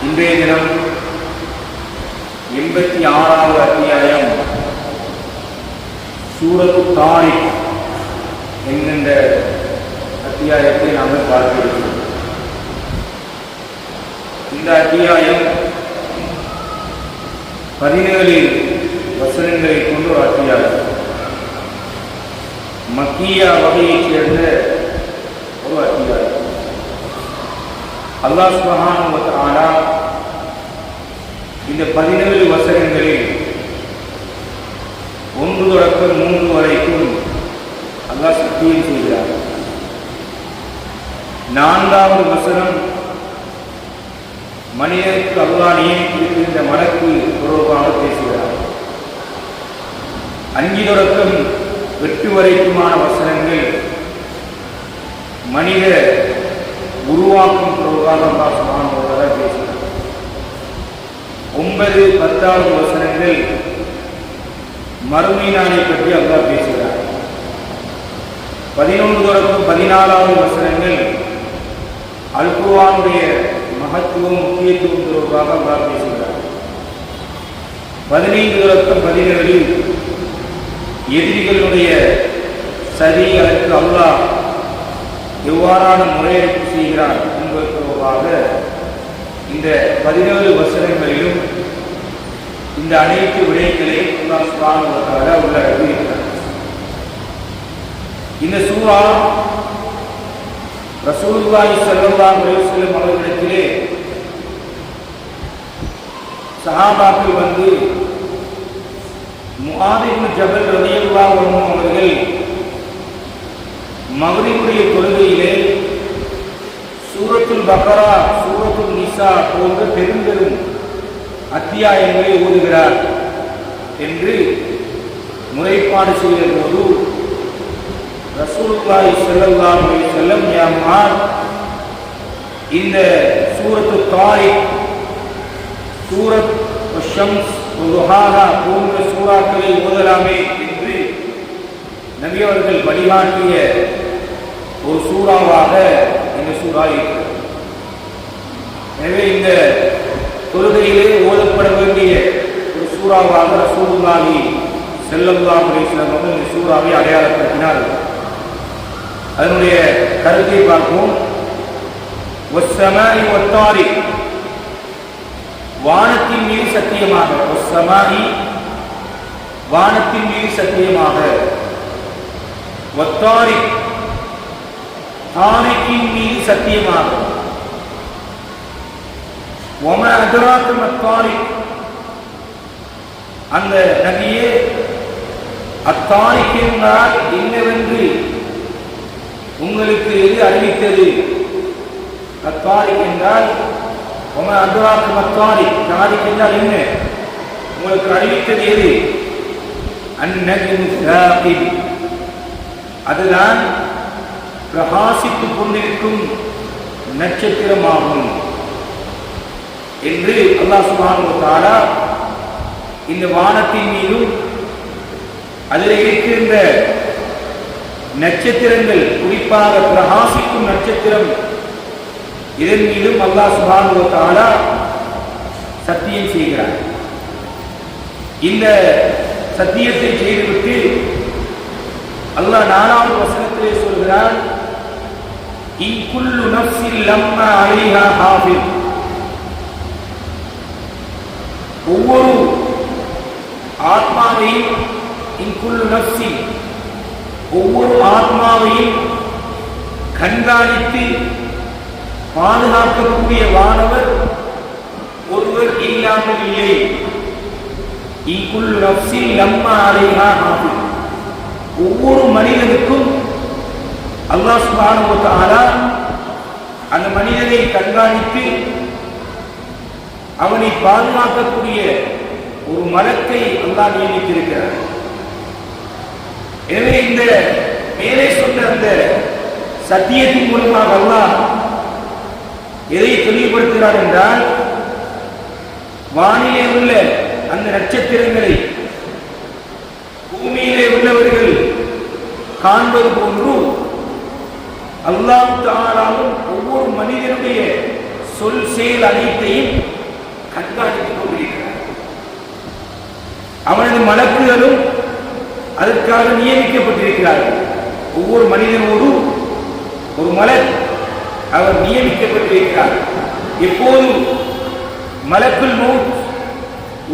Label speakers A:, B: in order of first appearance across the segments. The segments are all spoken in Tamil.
A: இன்றைய தினம் 86வது அத்தியாயம் சூரத்து தாரிக் என்கின்ற அத்தியாயத்தை நாங்கள் பார்க்கிறோம். இந்த அத்தியாயம் 17 வசனங்களை கொண்ட ஒரு அத்தியாயம். மக்கியா வகையைச் சேர்ந்த ஒரு அத்தியாயம். அல்லாஹ் சுப்ஹானஹு வ தஆலா இந்த 17 வசனங்களில் 1 தொடக்கம் 3 வரைக்கும் அல்லாஹ் சத்தியம் செய்கிறார். 4வது வசனம் மனிதனுக்கு அல்லாஹ் நியமித்திருக்கின்ற மலக்கு தொடர்பாக பேசுகிறார். 5 தொடக்கம் 8 வரைக்குமான வசனங்கள் மனித உருவாக்கும் தொடர்பாக அல்லாஹ் சுப்ஹானஹு வ தஆலா பேசுகிறார். 9, 10வது வசனங்கள் மறுமை நாளை பற்றி அல்லாஹ் பேசுகிறார். 11 தொடக்கம் 14வது வசனங்கள் அல் குர்ஆனுடைய மகத்துவம் முக்கியத்துவம் தொடர்பாக அல்லாஹ் பேசுகிறார். 15 தொடக்கம் 17 எதிரிகளுடைய சதி அதற்கு அல்லாஹ் எவ்வாறான முறையீடு செய்கிறார் என்பது தொடர்பாக இந்த 17 வசனங்களிலும் இந்த அனைத்து விடயங்களையும் அல்லாஹ் சுப்ஹானஹு வ தஆலா உள்ளடக்கியிருக்கிறார். இந்த சூரா ரசூலுல்லாஹி ஸல்லல்லாஹு அலைஹி வஸல்லம் அவர்களிடத்திலே சஹாபாக்கள் வந்து முஆத் இப்னு ஜபல் ரலியல்லாஹு அன்ஹு அவர்கள் மக்ரிபுடைய தொழுகையிலே சூரத்துல் பக்ரா, சூரத்துல் நிசா போன்ற பெரும் அத்தியாயங்களை ஓதுகிறார் என்று முறைப்பாடு செய்த போது ரசூலுல்லாஹி ஸல்லல்லாஹு அலைஹி வஸல்லம் யா முஆத், இந்த சூரத்து தாரிக், சூரத் ஷம்ஸ் துஹாஹா போன்ற சூறாக்களை ஓதலாமே என்று நபி அவர்கள் வழிகாட்டிய ஒரு சூறாவாக இந்த சூறா இருக்கிறது. எனவே இந்த தொழுகையிலே ஓதப்பட வேண்டிய ஒரு சூறாவாக ரசூலுல்லாஹி ஸல்லல்லாஹு அலைஹி வஸல்லம் அவர்கள் இந்த சூறாவை அடையாளப்படுத்தினார்கள். அதனுடைய கருத்தை பார்ப்போம். வஸ்ஸமாஇ வத்தாரிக், வானத்தின் மீது சத்தியமாக, வஸ்ஸமாஇ வானத்தின் மீது சத்தியமாக, வத்தாரிக் தாரிக்கின் மீது சத்தியமாக, வமா அத்ராக மத்தாரிக், அந்த நபியே அத்தாரிக் என்றால் என்னவென்று உங்களுக்கு எது அறிவித்தது? அத்தாரிக் என்றால் வமா அத்ராக மத்தாரிக், தாரிக் என்றால் என்ன உங்களுக்கு அறிவித்தது எது? அந்நஜ்மு ஸாகிப், அதுதான் பிரகாசித்துக் கொண்டிருக்கும் நட்சத்திரமாகும் என்று அல்லாஹ் சுப்ஹானஹு வ தஆலா இந்த வானத்தின் மீதும் அதில் இருக்கின்ற நட்சத்திரங்கள், குறிப்பாக பிரகாசிக்கும் நட்சத்திரம், இதன் மீதும் அல்லாஹ் சுப்ஹானஹு வ தஆலா சத்தியம் செய்கிறார். இந்த சத்தியத்தை செய்துவிட்டு அல்லாஹ் 4வது வசனத்திலே சொல்கிறார், இன் குல்லு நஃப்ஸின் லம்மா அலைஹா ஹாஃபிஸ், ஒவ்வொரு ஆத்மாவையும், இன் குல்லு நஃப்ஸின் ஒவ்வொரு ஆத்மாவையும் கண்காணித்து பாதுகாக்கக்கூடிய வானவர் ஒருவர் இல்லாமல் இல்லை. இன் குல்லு நஃப்ஸின் லம்மா அலைஹா ஹாஃபிஸ், ஒவ்வொரு மனிதனுக்கும் அல்லாஹ் சுப்ஹானஹு வ தஆலா அந்த மனிதனை கண்காணித்து அவனை பாதுகாக்கக்கூடிய ஒரு மலக்கை அல்லாஹ் நியமித்திருக்கிறார். எனவே இந்த மேலே சொன்ன அந்த சத்தியத்தின் மூலமாக அல்லாஹ் எதை தெளிவுபடுத்துகிறார் என்றால், வானிலே உள்ள அந்த நட்சத்திரங்களை பூமியிலே உள்ளவர்கள் காண்பது போன்று அல்லாஹ் தஆலாவும் ஒவ்வொரு மனிதனுடைய சொல் செயல் அனைத்தையும் கண்காணித்துக் கொண்டிருக்கிறார். அவனது மலக்குகளும் அதற்காக நியமிக்கப்பட்டிருக்கிறார்கள். ஒவ்வொரு மனிதனோடும் ஒரு மலக் அவர் நியமிக்கப்பட்டிருக்கிறார். எப்போதும் மலக்குல் மௌத்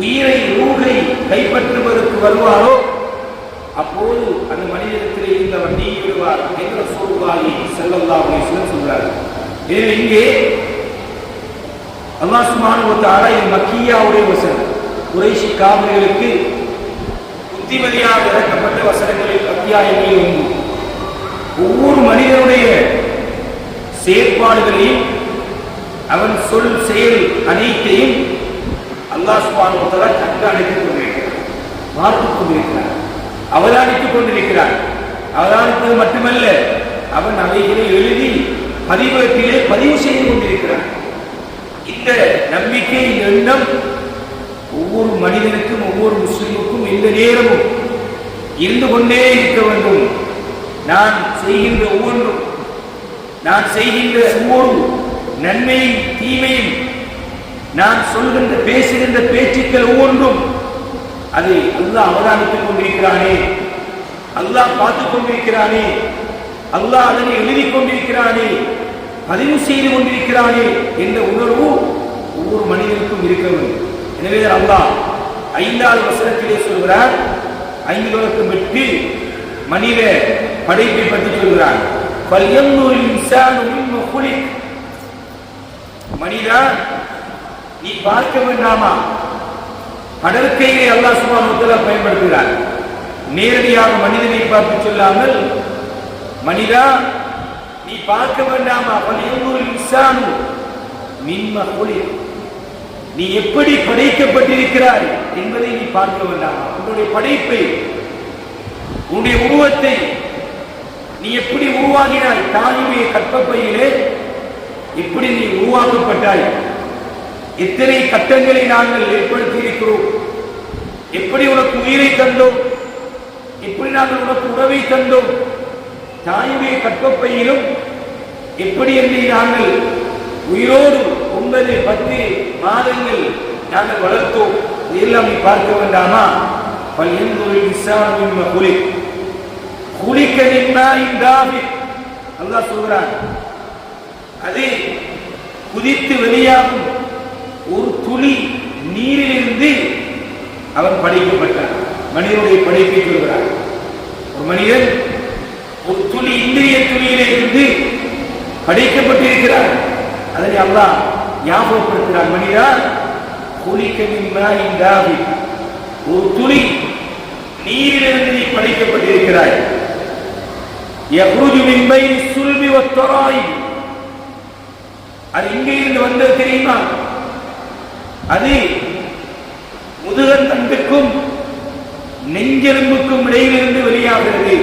A: உயிரை ரூஹை கைப்பற்றுவதற்கு வருவாரோ அப்போது அந்த மனிதத்திலே இருந்தவர் நீங்கிவிடுவார் என்று ரசூலுல்லாஹி ஸல்லல்லாஹு அலைஹி வஸல்லம் சொல்றார். எனவே இங்கே அல்லாஹ் சுப்ஹானஹு வ தஆலா மக்கியாவுடைய வசனம் குறைஷி காஃபிர்களுக்கு புத்திமதியாக இறக்கப்பட்ட வசனங்களில் அத்தியாயங்களில் ஒன்று. ஒவ்வொரு மனிதனுடைய செயற்பாடுகளையும் அவன் சொல் செயல் அனைத்தையும் அல்லாஹ் சுப்ஹானஹு வ தஆலா கண்காணித்துக் கொண்டிருக்கிறார், பார்த்துக் கொண்டிருக்கிறார், அவதானித்துக் கொண்டிருக்கிறார். அவதானித்தது மட்டுமல்ல, அவன் அவைகளை எழுதி பதிவேட்டிலே பதிவு செய்து கொண்டிருக்கிறான். இந்த நம்பிக்கை, இந்த எண்ணம் ஒவ்வொரு மனிதனுக்கும் ஒவ்வொரு முஸ்லிமுக்கும் எந்த நேரமும் இருந்து கொண்டே இருக்க வேண்டும். நான் செய்கின்ற ஒவ்வொன்றும், நான் செய்கின்ற ஒவ்வொரு நன்மையும் தீமையும், நான் சொல்கின்ற பேசுகின்ற பேச்சுக்கள் ஒவ்வொன்றும் அதை அல்லாஹ் அவதானித்துக் கொண்டிருக்கிறானே, அல்லாஹ் பார்த்துக் கொண்டிருக்கிறானே, அல்லாஹ் அதனை எழுதி கொண்டிருக்கிறானே, பதிவு செய்து கொண்டிருக்கிறானே என்ற உணர்வு ஒவ்வொரு மனிதனுக்கும் இருக்க வேண்டும். எனவே அல்லாஹ் 5வது வசனத்திலே சொல்கிறார், 5 விளக்கம் பெற்று மனித படைப்பை பற்றி சொல்கிறார். மனிதா, நீ பார்க்க வேண்டாமா? கடற்கையை அல்லாஹ் சுப்ஹானஹு வ தஆலா பயன்படுத்துகிறார். நேரடியாக மனிதனை பார்த்து சொல்லாமல், மனிதா நீ பார்க்க வேண்டாமா? நீ எப்படி படைக்கப்பட்டிருக்கிறாய் என்பதை நீ பார்க்க வேண்டாமா? உன்னுடைய படைப்பை, உன்னுடைய உருவத்தை நீ எப்படி உருவாகினாய்? தாயுடைய கற்பப்பையிலே எப்படி நீ உருவாக்கப்பட்டாய்? எத்தனை கட்டங்களை நாங்கள் ஏற்படுத்தி இருக்கிறோம்? எப்படி உனக்கு உயிரை தந்தோம்? எப்படி நாங்கள் உனக்கு உறவை தந்தோம்? தாயுடைய கற்பப்பையிலும் எப்படி என்று நாங்கள் உயிரோடு 9-10 மாதங்கள் நாங்கள் வளர்த்தோம். இதெல்லாம் நீ பார்க்க வேண்டாமா? அல்லாஹ் சொல்கிறான், அது குதித்து வெளியாகும் ஒரு துளி நீரிலிருந்து அவன் படைக்கப்பட்டான். மனிதனுடைய படைப்பை சொல்கிறார். ஒரு மனிதன் ஒரு துளி, இந்திரிய துளியிலே இருந்து படைக்கப்பட்டிருக்கிறார். அதனை அல்லாஹ் ஞாபகப்படுத்துகிறார். மனிதா, ஒரு துளி நீரிலிருந்து நீ படைக்கப்பட்டிருக்கிறாய். அது இங்கே இருந்து வந்தது தெரியுமா? அது முதுகந்தண்டுக்கும் நெஞ்செலும்புக்கும் இடையிலிருந்து வெளியாகிறது.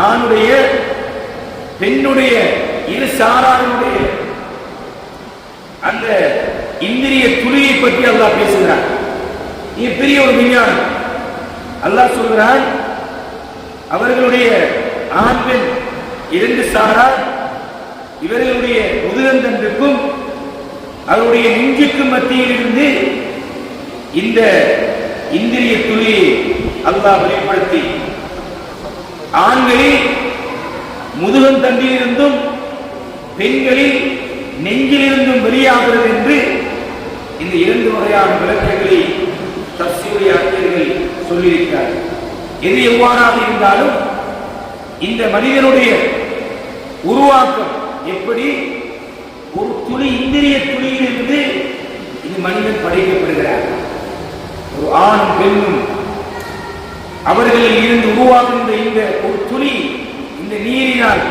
A: ஆணுடைய பெண்ணுடைய இரு சாராருடைய அந்த இந்திரிய துளியை பற்றி அல்லாஹ் பேசுகிறார். இது பெரிய ஒரு விஞ்ஞானம். அல்லாஹ் சொல்கிறான், அவர்களுடைய ஆண் பெண் 2 சாரார், இவர்களுடைய முதுகந்தண்டுக்கும் அவருடைய நெஞ்சுக்கும் மத்தியில் இருந்து இந்த இந்திரிய துளியை அல்லாஹ் வெளிப்படுத்தி ஆண்களில் முதுகந்தண்டிலிருந்தும் பெண்களில் நெஞ்சிலிருந்தும் வெளியாகிறது என்று இந்த 2 வகையான விளக்கங்களை தஃசீருடைய ஆசிரியர்கள் சொல்லியிருக்கிறார்கள். எது எவ்வாறாக இருந்தாலும் இந்த மனிதனுடைய உருவாக்கம் எப்படி ஒரு துளி, இந்திரிய துளியிலிருந்து இந்த மனிதன் படைக்கப்படுகிறார். ஒரு ஆணும் பெண்ணும் அவர்களில் இருந்து உருவாகின்ற இந்த ஒரு துளி, இந்த நீரினால்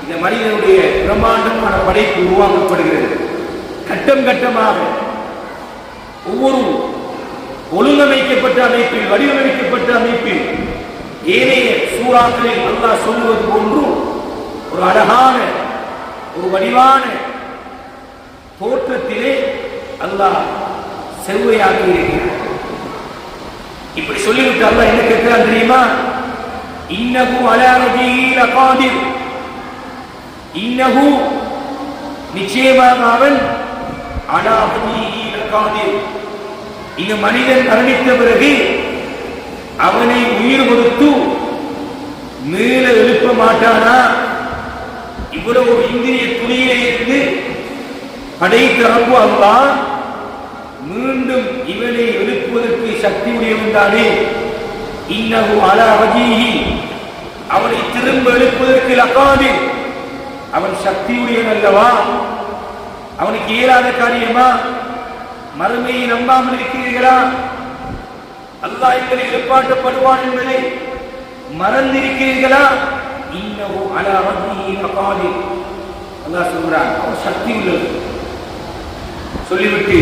A: இந்த மனிதனுடைய பிரம்மாண்டமான படைப்பு உருவாக்கப்படுகிறது. கட்டம் கட்டமாக ஒவ்வொரு ஒழுங்கமைக்கப்பட்ட அமைப்பில், வடிவமைக்கப்பட்ட அமைப்பில் ஏனைய சூறாக்களில் அல்லாஹ் சொல்லுவது போன்று ஒரு அழகான, ஒரு வடிவான தோற்றத்திலே அல்லாஹ் செவ்வையாக்கி இருக்கிறார். இப்படி சொல்லிவிட்டு அல்லாஹ் என்ன கேட்கிறான் தெரியுமா? இன்னஹு அலா ரஜீஹி லகாதிர், இன்னஹு நிச்சயமாக அவன் அலா வஜீஹி லகாதிர். இந்த மனிதன் மரணித்த பிறகு அவனை உயிர் கொடுத்து மேல எழுப்ப மாட்டானா? இவ்வளவு இந்திரிய துணியிலே இருந்து படைத்த ரப்பு அல்லாஹ் மீண்டும் இவனை எழுப்புவதற்கு சக்தி உடையவன் தானே. இன்னஹு அலா வஜீஹி, அவனை திரும்ப எழுப்புவதற்கு லகாதிர், அவன் சக்தியுடையவன் அல்லவா? அவனுக்கு இயலாத காரியமா? மறுமையை நம்பாமல் இருக்கிறீர்களா? அல்லாஹ் எங்களை எழுப்பாட்டப்படுவான் என்பதை மறந்திருக்கிறீர்களா? இன்னஹு அலா வஜீஹி லகாதிர். அல்லாஹ் சொல்றான், அவன் சக்தி உள்ளது. சொல்லிவிட்டு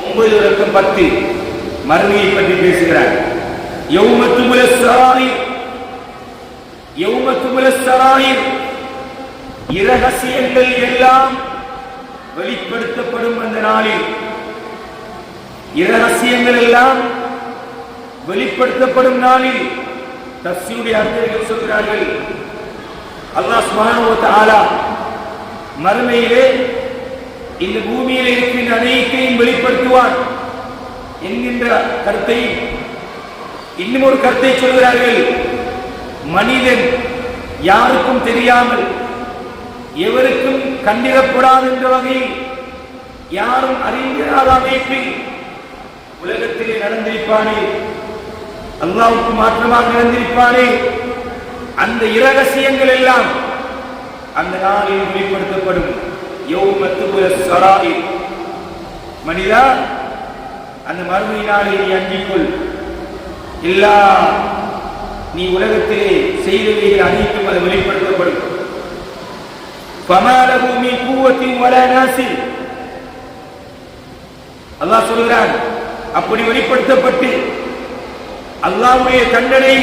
A: 9-10 மறுமையை பற்றி பேசுகிறார். யௌம துபுலஸ் ஸராயிர், யௌம துபுலஸ் ஸராயிர், இரகசியங்கள் எல்லாம் வெளிப்படுத்தப்படும் அந்த நாளில். இரகசியங்கள் எல்லாம் வெளிப்படுத்தப்படும் நாளில். தஃசீருடைய அறிஞர்கள் சொல்கிறார்கள், அல்லாஹ் சுப்ஹானஹு வ தஆலா மறுமையிலே இந்த பூமியில் இருக்கின்ற அனைத்தையும் வெளிப்படுத்துவான் என்கின்ற கருத்தை, இன்னும் ஒரு கருத்தை சொல்கிறார்கள். மனிதன் யாருக்கும் தெரியாமல், எவருக்கும் கண்டிடப்படாது என்ற வகையில், யாரும் அறிந்திராத அமைப்பில் உலகத்திலே நடந்திருப்பானே, அல்லாஹ்வுக்கு மாற்றமாக நடந்திருப்பானே, அந்த இரகசியங்கள் எல்லாம் அந்த நாளில் வெளிப்படுத்தப்படும். யௌம துபுலஸ் ஸராயிர். மனிதா, அந்த மறுமை நாளை நீ அஞ்சிக்கொள். எல்லா நீ உலகத்திலே செய்தவைகள் அனைத்தும் அது வெளிப்படுத்தப்படும். ஃபமா லஹு மின் குவத்தின் வலா நாசிர். அல்லாஹ் சொல்கிறான், அப்படி வெளிப்படுத்தப்பட்டு அல்லாஹ்வுடைய தண்டனை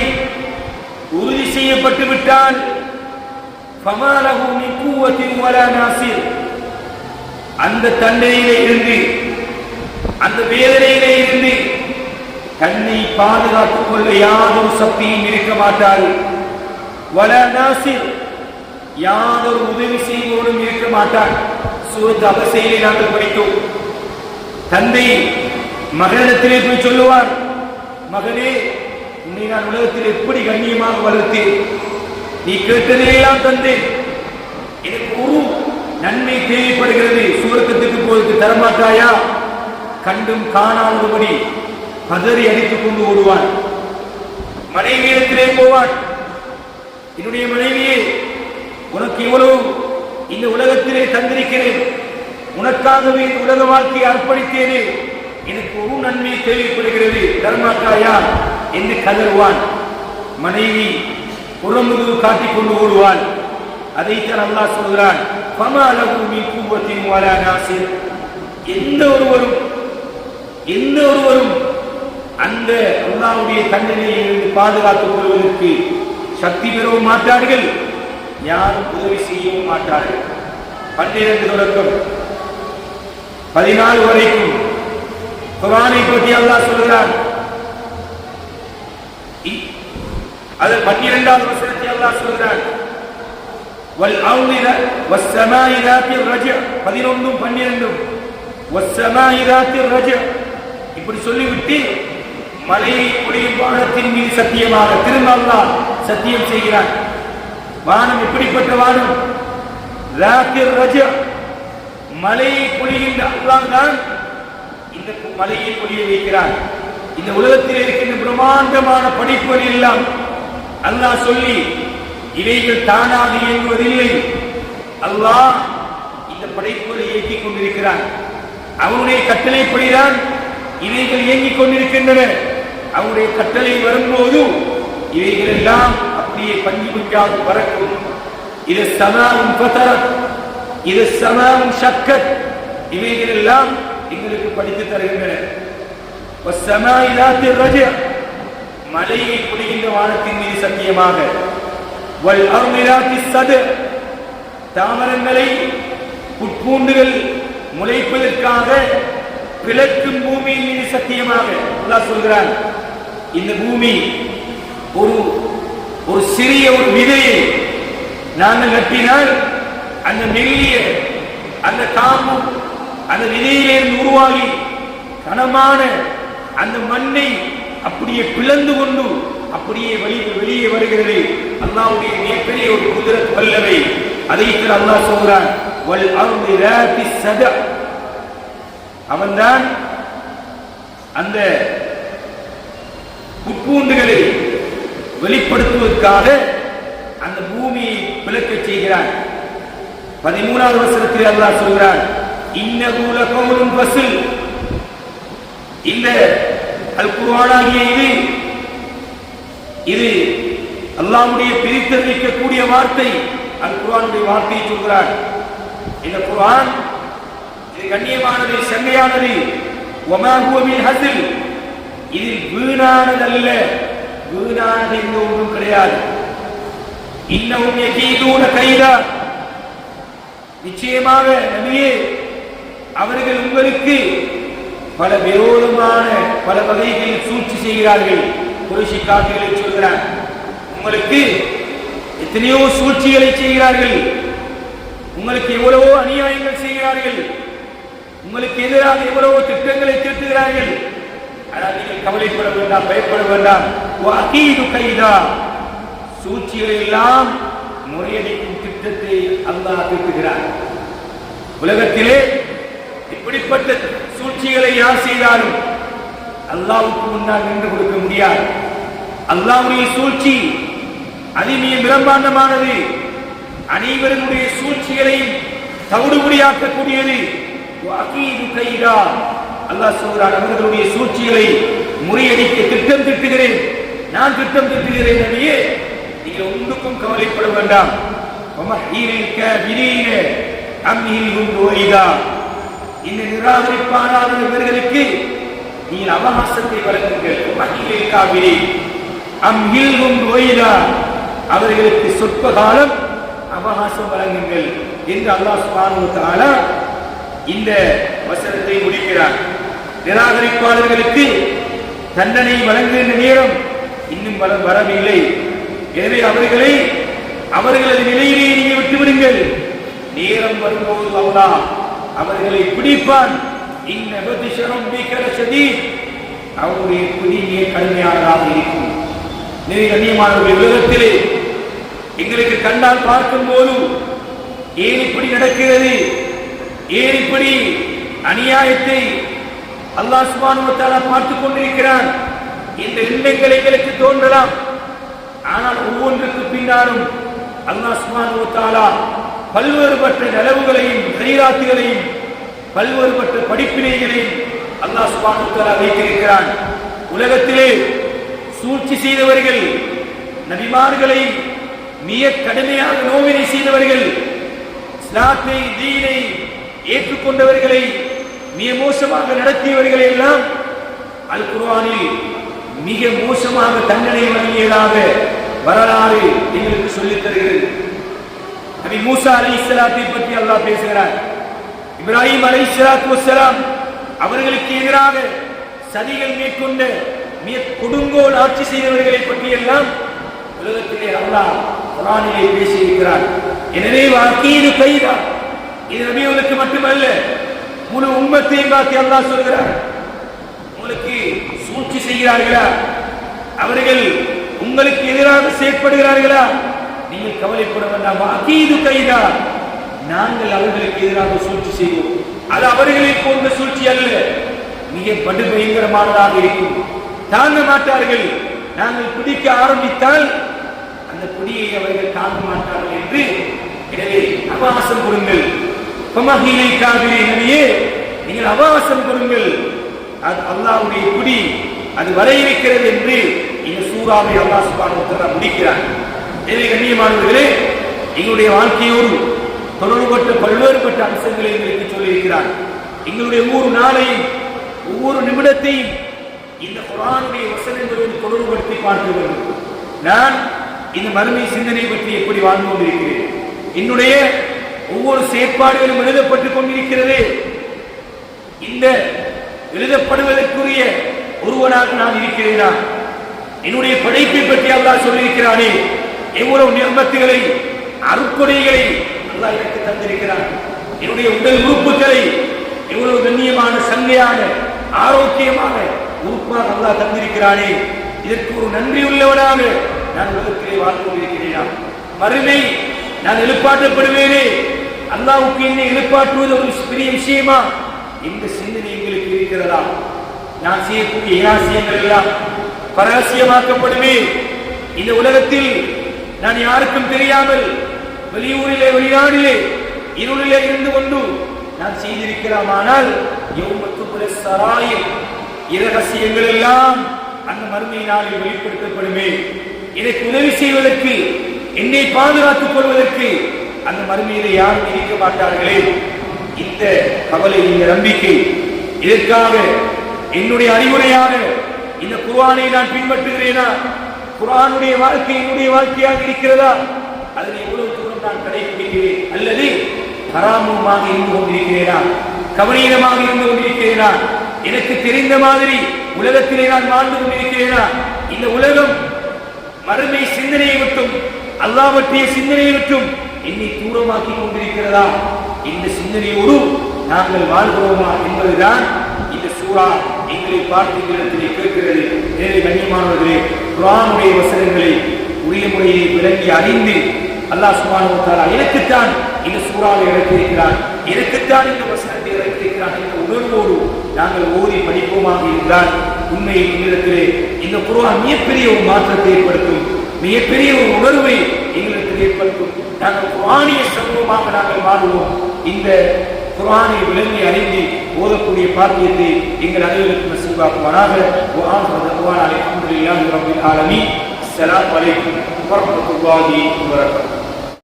A: உறுதி செய்யப்பட்டு விட்டால் ஃபமா லஹு மின் குவத்தின் வலா நாசிர், அந்த தண்டனையிலே இருந்து, அந்த வேதனையிலே இருந்து தன்னை பாதுகாத்துக் கொள்ள யாதொரு சக்தியும் இருக்க மாட்டார். வலா நாசிர், யாதொரு உதவி செய்வோரும் இருக்க மாட்டார். சூரத் அபஸையிலே நாங்கள் படித்தோம். தந்தை மகனிடத்திலே போய் சொல்லுவார், மகனே, உன்னை நான் உலகத்தில் எப்படி கண்ணியமாக வளர்த்தேன், நீ கேட்டதையெல்லாம் தந்தேன், எனக்கு ஒரு நன்மை தேவைப்படுகிறது, சுவர்க்கத்துக்கு போவதற்கு தரமாட்டாயா? கண்டும் காணாதபடி பதறி அடித்துக் கொண்டு ஓடுவான். மனைவியிடத்திலே போவான், என்னுடைய மனைவியே, உனக்கு இவ்வளவு இந்த உலகத்திலே தந்திருக்கிறேன், உனக்காகவே உலக வாழ்க்கையை அர்ப்பணித்தேனே, எனக்கு ஒரு நன்மை தேவைப்படுகிறது, தரமாட்டாயா என்று கதறுவான். மனைவி புறமுதுகு காட்டிக் கொண்டு ஓடுவான். அதைத்தான் அல்லாஹ் சொல்கிறான், ஃபமா லஹு மின் குவத்தின் வலா நாசிர். எந்த ஒருவரும் அந்த அல்லாஹ்வுடைய தண்டனையிலிருந்து பாதுகாத்துக் கொள்வதற்கு சக்தி பெறவும் மாட்டார்கள், யாரும் உதவி செய்யவும் மாட்டார்கள். 12 தொடக்கம் 14 வரைக்கும் குர்ஆனை பற்றி அல்லாஹ் சொல்கிறான். அது 12வது வசனத்தை அல்லாஹ் சொல்கிறான், வல் அர்தி வஸ்ஸமாஇ ذاتிர் ரஜ். 11ம் 12ம் வஸ்ஸமாஇ ذاتிர் ரஜ். இப்படி சொல்லிவிட்டு மலையை பொழியும் வானத்தின் மீது சத்தியமாக திரும்ப அல்லாஹ் சத்தியம் செய்கிறான். வானம் எப்படிப்பட்ட வானம்? ذاتிர் ரஜ். மலையை பொழிகின்ற அல்லாஹ் தான் இந்த மலையை பொழிய வைக்கிறான். இந்த உலகத்தில் இருக்கின்ற பிரம்மாண்டமான படைப்புகள் எல்லாம் அல்லாஹ் சொல்லி இவைகள் தானாக இயங்குவதில்லை. அல்லாஹ் இந்த படைப்புகளை இயக்கிக் கொண்டிருக்கிறான். அவனுடைய கட்டளைப்படிதான் இவைகள் இயங்கிக் கொண்டிருக்கின்றன. அவனுடைய கட்டளை வரும்போது இவைகள் எல்லாம் அப்படியே பஞ்சு பஞ்சாக பறக்கும். இது சமாவும் ஃபதரத், இது சமாவும் ஷக்கத், இவைகள் எல்லாம் எங்களுக்கு படித்து தருகின்றன. வஸ்ஸமாஇ ذاتிர் ரஜ். மலையை பொழிகின்ற வானத்தின் மீது சத்தியமாக. வல் அர்தி ذاتிஸ் ஸத். தாமரங்களை புட்பூண்டுகள் முளைப்பதற்காக பிளக்கும் பூமியின் மீது சத்தியமாக. அல்லாஹ் சொல்கிறான், இந்த பூமி ஒரு சிறிய ஒரு விதையை நாங்கள் நட்டினால் அந்த மெல்லிய அந்த காம்பும் அந்த விதையிலிருந்து உருவாகி கனமான அந்த மண்ணை அப்படியே பிளந்து கொண்டு அப்படியே வெளியே வருகிறது. அல்லாஹ்வுடைய மிகப்பெரிய ஒரு குதிரத் வல்லமை. அதைத்தான் அல்லாஹ் சொல்றான், வல் அர்தி ராத்தி சத. அவன்தான் அந்த உட்பூண்டுகளை வெளிப்படுத்துவதற்காக அந்த பூமியை பிளக்கச் செய்கிறான். 13வது வசனத்தில் அல்லாஹ் சொல்கிறான், இன்னஹு லகவுலுன் ஃபஸ்ல். இந்த அல் குர்ஆனாகிய இது அல்லாஹ்வுடைய பிரித்தறிவிக்கக்கூடிய வார்த்தை. அல் குர்ஆனுடைய வார்த்தையை சொல்கிறான். இந்த குர்ஆன் இது கண்ணியமானது, செம்மையானது. வமா ஹுவ மின் ஹஸ்ல். இதில் வீணானதல்ல, வீணானது எந்த ஒன்றும் கிடையாது. இன்னஹும் யகீதூன கைதா. நிச்சயமாக நபியே, அவர்கள் உங்களுக்கு பல விரோதமான பல வகைகளில் சூழ்ச்சி செய்கிறார்கள். குறைஷி காபிர்களை சொல்கிறார், உங்களுக்கு எத்தனையோ சூழ்ச்சிகளை செய்கிறார்கள், உங்களுக்கு எவ்வளவோ அநியாயங்கள் செய்கிறார்கள், உங்களுக்கு எதிராக எவ்வளவோ திட்டங்களை தீட்டுகிறார்கள். ஆனால் நீங்கள் கவலைப்பட வேண்டாம், பயப்பட வேண்டாம். வஅகீது கைதா. சூழ்ச்சிகளை எல்லாம் முறியடிக்கும் திட்டத்தை அல்லாஹ் தீட்டுகிறார். உலகத்திலே இப்படிப்பட்ட சூழ்ச்சிகளை யார் செய்தாலும் அல்லாஹ்வுக்கு முன்னால் நின்று கொடுக்க முடியாது. அல்லாஹ்வுடைய சூழ்ச்சி அதிமிக பிரம்மாண்டமானது. அனைவருடைய சூழ்ச்சிகளையும் தவிடுபடியாக்கக்கூடியது. வஅகீது கைதா. அல்லாஹ் சொல்றான், அவர்களுடைய சூழ்ச்சிகளை முறியடிக்க திட்டம் திட்டுகிறேன், நான் திட்டம் திட்டுகிறேன். நபியே, நீங்கள் ஒன்றுக்கும் கவலைப்பட வேண்டாம். வமஹீரில் காபிரீன அம்ஹில்ஹும் ருவைதா. இந்த நிராகரிப்பாளர்களுக்கு நீங்கள் அவகாசத்தை வழங்குங்கள். வமஹீரில் காபிரீன் அம்ஹில்ஹும் ருவைதா. அவர்களுக்கு சொற்ப காலம் அவகாசம் வழங்குங்கள் என்று அல்லாஹ் சுப்ஹானஹு வ தஆலா இந்த வசனத்தை முடிக்கிறார். நிராகரிப்பாளர்களுக்கு தண்டனை வழங்குகின்ற நேரம் இன்னும் வரவில்லை. எனவே அவர்களது நிலையிலேயே நீங்கள் விட்டுவிடுங்கள். நேரம் வரும்போது அல்லாஹ் அவர்களை பிடிப்பான். இன்ன பத்ஷ ரப்பிக லஷதீத். அவருடைய பிடி மிக கடுமையானதாக இருக்கும். நிறைய கண்ணியமானவர்கள், உலகத்திலே எங்களுக்கு கண்ணால் பார்க்கும் போது ஏன் இப்படி நடக்கிறது, ஏன் இப்படி அநியாயத்தை அல்லாஹ் சுப்ஹானஹு வ தஆலா பார்த்துக் கொண்டிருக்கிறான் இந்த எண்ணங்கள் எங்களுக்கு தோன்றலாம். ஆனால் ஒவ்வொன்றுக்கு பின்னாலும் அல்லாஹ் சுப்ஹானஹு வ தஆலா பல்வேறுபட்ட நலவுகளையும் கைராத்துகளையும் பல்வேறுபட்ட படிப்பினைகளையும் அல்லாஹ் சுப்ஹானஹு வ தஆலா வைத்திருக்கிறான். உலகத்திலே சூழ்ச்சி செய்தவர்கள், நபிமார்களை மிக கடுமையாக நோவினை செய்தவர்கள், இஸ்லாத்தை தீனை ஏற்றுக்கொண்டவர்களை மிக மோசமாக நடத்தியவர்களை எல்லாம் அல் குர்ஆனில் மிக மோசமாக தண்டனை வழங்கியதாக வரலாறு எங்களுக்கு சொல்லித் தருகிறது. நபி மூசா அலைஹிஸ்ஸலாத்தை பற்றி அல்லாஹ் பேசுகிறார். இப்ராஹிம் அலைஹிஸ்ஸலாத்து வஸ்ஸலாம் அவர்களுக்கு எதிராக சதிகள் மேற்கொண்ட மிக கொடுங்கோல் ஆட்சி செய்தவர்களை பற்றி எல்லாம் உலகத்திலே அல்லாஹ் குர்ஆனிலே பேசியிருக்கிறார். எனவே வஅகீது கைதா. இது நபிகளுக்கு மட்டுமல்ல, முழு உம்மத்தையும் பார்த்து அல்லாஹ் சொல்கிறார், உங்களுக்கு சூழ்ச்சி செய்கிறார்களா, அவர்கள் உங்களுக்கு எதிராக செயற்படுகிறார்களா, நீங்கள் கவலைப்பட வேண்டாம். வஅகீது கைதா. நாங்கள் அவர்களுக்கு எதிராக சூழ்ச்சி செய்வோம். அது அவர்களை போன்ற சூழ்ச்சி அல்ல, மிக படு பயங்கரமானதாக இருக்கும். தாங்க மாட்டார்கள். நாங்கள் பிடிக்க ஆரம்பித்தால் அந்த பிடியை அவர்கள் தாங்க மாட்டார்கள் என்று. எனவே அவகாசம் கொடுங்கள். வமஹீரில் காபிரீன். நபியே, நீங்கள் அவகாசம் கொடுங்கள். அது அல்லாஹ்வுடைய பிடி அது வர இருக்கிறது என்று இந்த சூராவை அல்லாஹ் சுப்ஹானஹு வ தஆலா முடிக்கிறார். எனவே கண்ணியமானவர்களே, எங்களுடைய வாழ்க்கையோடு தொடர்புபட்ட பல்வேறுபட்ட அம்சங்களை எங்களுக்கு சொல்லியிருக்கிறார். எங்களுடைய ஒவ்வொரு நாளையும் ஒவ்வொரு நிமிடத்தையும் இந்த குர்ஆனுடைய வசனங்களோடு தொடர்புபடுத்தி பார்க்க வேண்டும். நான் இந்த மறுமை சிந்தனை பற்றி எப்படி வாழ்ந்து கொண்டிருக்கிறேன், என்னுடைய ஒவ்வொரு செயற்பாடுகளும் எழுதப்பட்டுக் கொண்டிருக்கிறது. இந்த எழுதப்படுவதற்குரிய ஒருவனாக நான் இருக்கிறேனா? என்னுடைய படைப்பை பற்றி அல்லாஹ் சொல்லியிருக்கிறானே, எவ்வளவு நிர்மத்துகளை அருட்கொடைகளை அல்லாஹ் எனக்கு தந்திருக்கிறான். என்னுடைய உடல் உறுப்புகளை எவ்வளவு முழுமையான ஆரோக்கியமான உறுப்பாக அல்லாஹ் தந்திருக்கிறானே, இதற்கு ஒரு நன்றி உள்ளவனாக நான் உலகத்திலே வாழ்ந்து கொண்டிருக்கிறேனா? மறுமை நான் எழுப்பாற்றப்படுவேனே, அல்லாஹ்வுக்கு என்னை எழுப்பாற்றுவது ஒரு பெரிய விஷயமா என்ற சிந்தனை எங்களுக்கு இருக்கிறதா? நான் செய்யக்கூடிய இனாசியங்கள் எல்லாம் பரகசியமாக்கப்படுமே. இந்த உலகத்தில் நான் யாருக்கும் தெரியாமல் வெளியூரிலே வெளிநாடிலே இருளிலே இருந்து கொண்டு நான் செய்திருக்கலாம். ஆனால் இரகசியங்கள் எல்லாம் அந்த மறுமை நாளில் வெளிப்படுத்தப்படுமே. எனக்கு உதவி செய்வதற்கு, என்னை பாதுகாத்துக் கொள்வதற்கு அந்த மறுமையிலே யாரும் இருக்க மாட்டார்களே. இந்த கவலை, இந்த நம்பிக்கை, இதற்காக என்னுடைய அறிவுரையாக இந்த குர்ஆனை நான் பின்பற்றுகிறேனா? குர்ஆனுடைய வாழ்க்கை என்னுடைய வாழ்க்கையாக இருக்கிறதா? அதனை எவ்வளவு தூரம் நான் கடைபிடிக்கிறேன்? அல்லது ஹராமுமாக இருந்து கொண்டிருக்கிறேனா? கவனீனமாக இருந்து கொண்டிருக்கிறேனா? எனக்கு தெரிந்த மாதிரி உலகத்திலே நான் வாழ்ந்து கொண்டிருக்கிறேனா? இந்த உலகம் மறுமை சிந்தனையை விட்டும், அல்லாஹ் பற்றிய சிந்தனையை விட்டும் என்னை தூரமாக்கி கொண்டிருக்கிறதா? இந்த சிந்தனையோடு நாங்கள் வாழ்கிறோமா என்பதுதான் இந்த சூரா எங்களை பார்த்து இடத்திலே கேட்கிறது. எனவே கண்ணியமானவர்களே, குர்ஆனுடைய வசனங்களை உரிய முறையை விளங்கி அறிந்து அல்லாஹ் சுப்ஹானஹு வ தஆலா எனக்குத்தான் இந்த சூறாவை இறக்கியிருக்கிறான், எனக்குத்தான் இந்த வசனத்தை இறக்கியிருக்கிறான் என்ற உணர்வோடு நாங்கள் ஓதி படிப்போமாக இருந்தால் உண்மையில் எங்களிடத்திலே இந்த குர்ஆன் மிகப்பெரிய ஒரு மாற்றத்தை ஏற்படுத்தும், மிகப்பெரிய ஒரு உணர்வை எங்களிடத்தில் ஏற்படுத்தும். நாங்கள் குர்ஆனிய சமூகமாக நாங்கள் வாழ்வோம். இந்த குர்ஆனை விளங்கி அறிந்து ஓதக்கூடிய பாக்கியத்தை எங்கள் அனைவருக்கும் நசீபாக்குவானாக. அல்ஹம்துலில்லாஹி ரப்பில் ஆலமீன். அஸ்ஸலாமு அலைக்கும் வரஹ்மத்துல்லாஹி வபரகாத்துஹு.